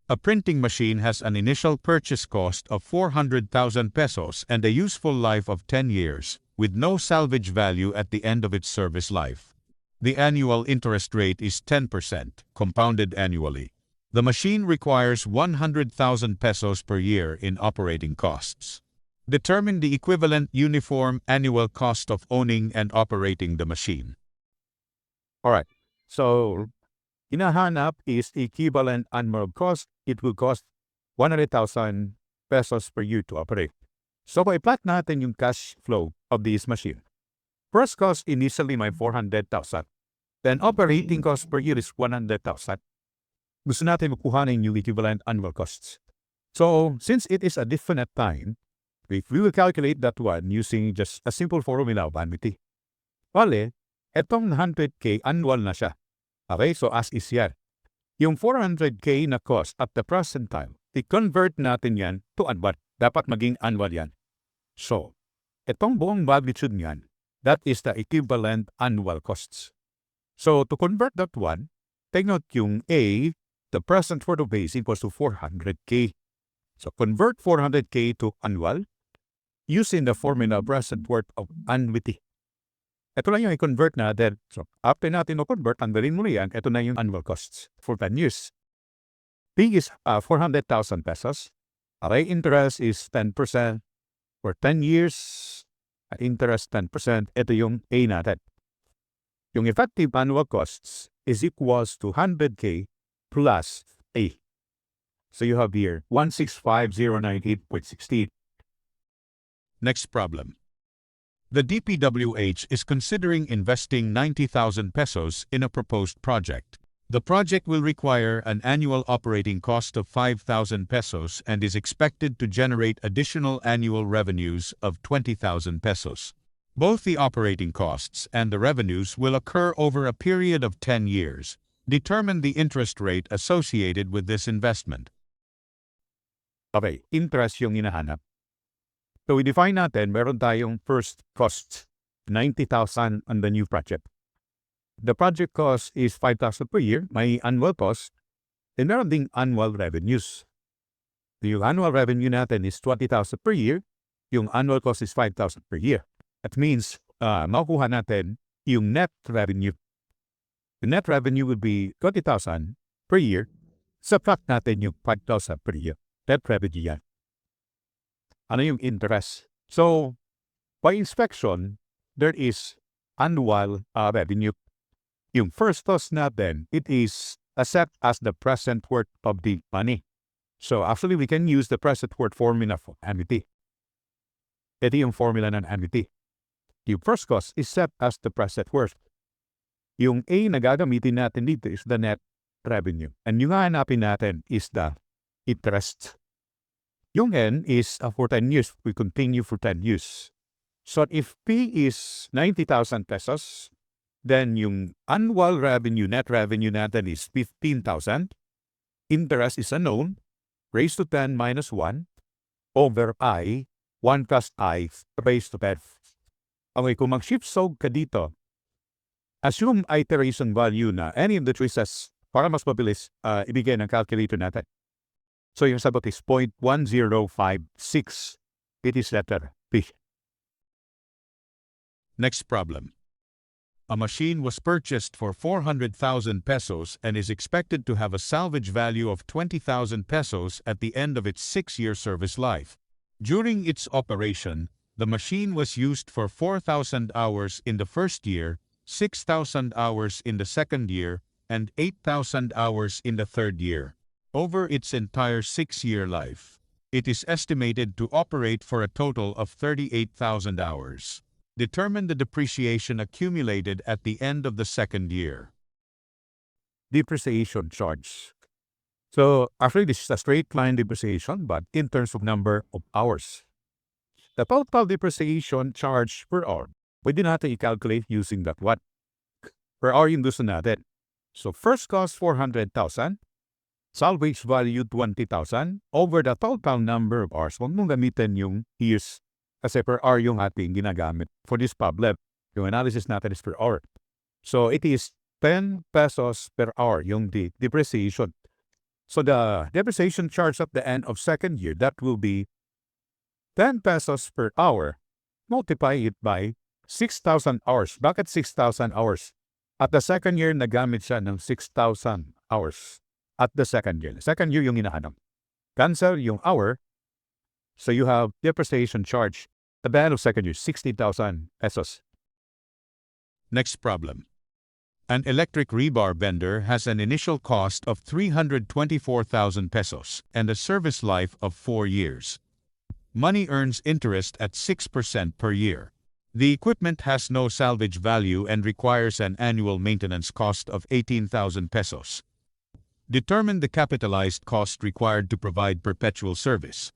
A printing machine has an initial purchase cost of 400,000 pesos and a useful life of 10 years, with no salvage value at the end of its service life. The annual interest rate is 10%, compounded annually. The machine requires 100,000 pesos per year in operating costs. Determine the equivalent uniform annual cost of owning and operating the machine. Alright, so hinahanap is equivalent annual cost. It will cost 100,000 pesos per year to operate. So, i-plot natin yung cash flow of this machine. First cost initially may 400,000. Then operating cost per year is 100,000. Gusto natin makuhanin yung equivalent annual costs. So, since it is a definite time, we will calculate that one using just a simple formula of annuity. Bale, etong 100K annual na siya. Okay, so as is yan. Yung 400K na cost at the present time, i-convert natin yan to annual. Dapat maging annual yan. So, etong buong magnitude niyan, that is the equivalent annual costs. So, to convert that one, take note yung A, the present worth of A is equals to 400K. So, convert 400K to annual using the formula present worth of annuity. Ito lang yung i-convert natin. So, after natin i-convert, tanggalin mo yan, ito na yung annual costs for 10 years. B is 400,000 pesos. Okay, interest is 10%. For 10 years, interest 10%. Ito yung A natin. Yung effective annual costs is equals to 100K plus A. So you have here 165,098.16. Next problem. The DPWH is considering investing 90,000 pesos in a proposed project. The project will require an annual operating cost of 5,000 pesos and is expected to generate additional annual revenues of 20,000 pesos. Both the operating costs and the revenues will occur over a period of 10 years. Determine the interest rate associated with this investment. Okay, interest yung hinahanap. So we define natin, meron tayong first cost, 90,000 on the new project. The project cost is 5,000 per year, may annual cost, and meron ding annual revenues. Yung annual revenue natin is 20,000 per year, yung annual cost is 5,000 per year. That means, makukuha natin yung net revenue. The net revenue would be 20,000 per year, subtract natin yung 5,000 per year. Net revenue yan. Ano yung interest? So, by inspection, there is annual revenue. Yung first cost natin, it is accept as the present worth of the money. So, actually, we can use the present worth formula for annuity. Ito yung formula ng annuity. Yung first cost is set as the present worth. Yung A na gagamitin natin dito is the net revenue. And yung hahanapin natin is the interest. Yung N is for 10 years. We continue for 10 years. So if P is 90,000 pesos, then yung annual revenue, net revenue natin is 15,000. Interest is unknown. Raised to 10 minus 1 over I, 1 plus I raised to 10. Okay, kung mag-shift sog ka dito, assume iteration value na any of the choices para mas mabilis ibigay ng calculator natin. So yung sagot is 0.1056. It is letter P. Next problem. A machine was purchased for 400,000 pesos and is expected to have a salvage value of 20,000 pesos at the end of its 6-year service life. During its operation, the machine was used for 4,000 hours in the first year, 6,000 hours in the second year, and 8,000 hours in the third year. Over its entire 6-year life, it is estimated to operate for a total of 38,000 hours. Determine the depreciation accumulated at the end of the second year. Depreciation charge. So, actually, this is a straight line depreciation, but in terms of number of hours. The total depreciation charge per hour, pwede natin i-calculate using that one. Per hour yung gusto natin. So, first cost 400,000. Salvage value 20,000 over the total number of hours. Huwag mong gamitin yung years kasi per hour yung ating ginagamit for this problem. Yung analysis natin is per hour. So it is 10 pesos per hour yung depreciation. So the depreciation charge at the end of second year, that will be 10 pesos per hour. Multiply it by 6,000 hours. Bakit 6,000 hours? At the second year, nagamit siya ng 6,000 hours. At the second year. Second year yung hinahanap. Cancel yung hour. So you have depreciation charge at the end of second year, 60,000 pesos. Next problem. An electric rebar bender has an initial cost of 324,000 pesos and a service life of 4 years. Money earns interest at 6% per year. The equipment has no salvage value and requires an annual maintenance cost of 18,000 pesos. Determine the capitalized cost required to provide perpetual service.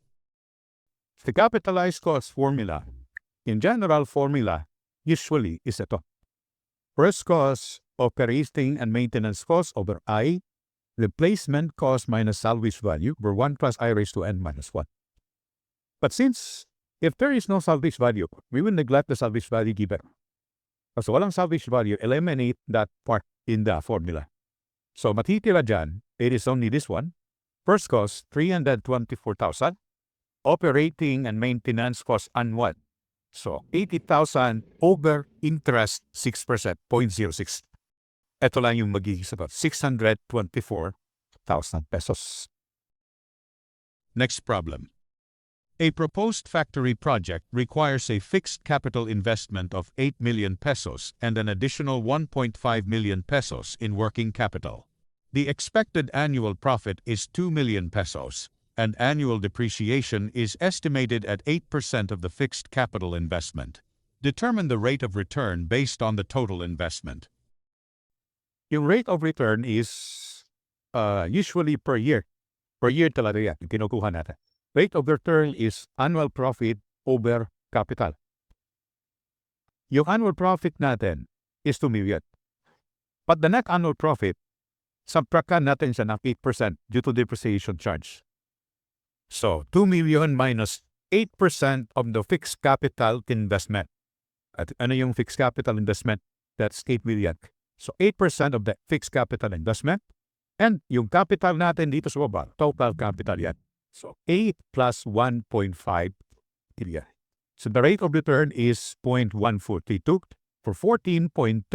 The capitalized cost formula, in general formula, usually is ito. First cost, operating and maintenance cost over I, replacement cost minus salvage value over 1 plus I raised to n minus 1. But since if there is no salvage value, we will neglect the salvage value given. So walang salvage value, eliminate that part in the formula. So matitira dyan, it is only this one. First cost, 324,000. Operating and maintenance cost annual. So 80,000 over interest 6%, 0.06. Ito lang yung magiging sagot, 624,000 pesos. Next problem. A proposed factory project requires a fixed capital investment of 8 million pesos and an additional 1.5 million pesos in working capital. The expected annual profit is 2 million pesos, and annual depreciation is estimated at 8% of the fixed capital investment. Determine the rate of return based on the total investment. Yung rate of return is usually per year. Per year talaga yan, yung kinukuha natin. Rate of return is annual profit over capital. Yung annual profit natin is 2 million. But the net annual profit, subtractan natin siya ng 8% due to depreciation charge. So, 2 million minus 8% of the fixed capital investment. At ano yung fixed capital investment? That's 8 million. So, 8% of the fixed capital investment. And yung capital natin dito sa baba, total capital yan. So, 8 plus 1.5 million. So, the rate of return is 0.142 for 14.32%.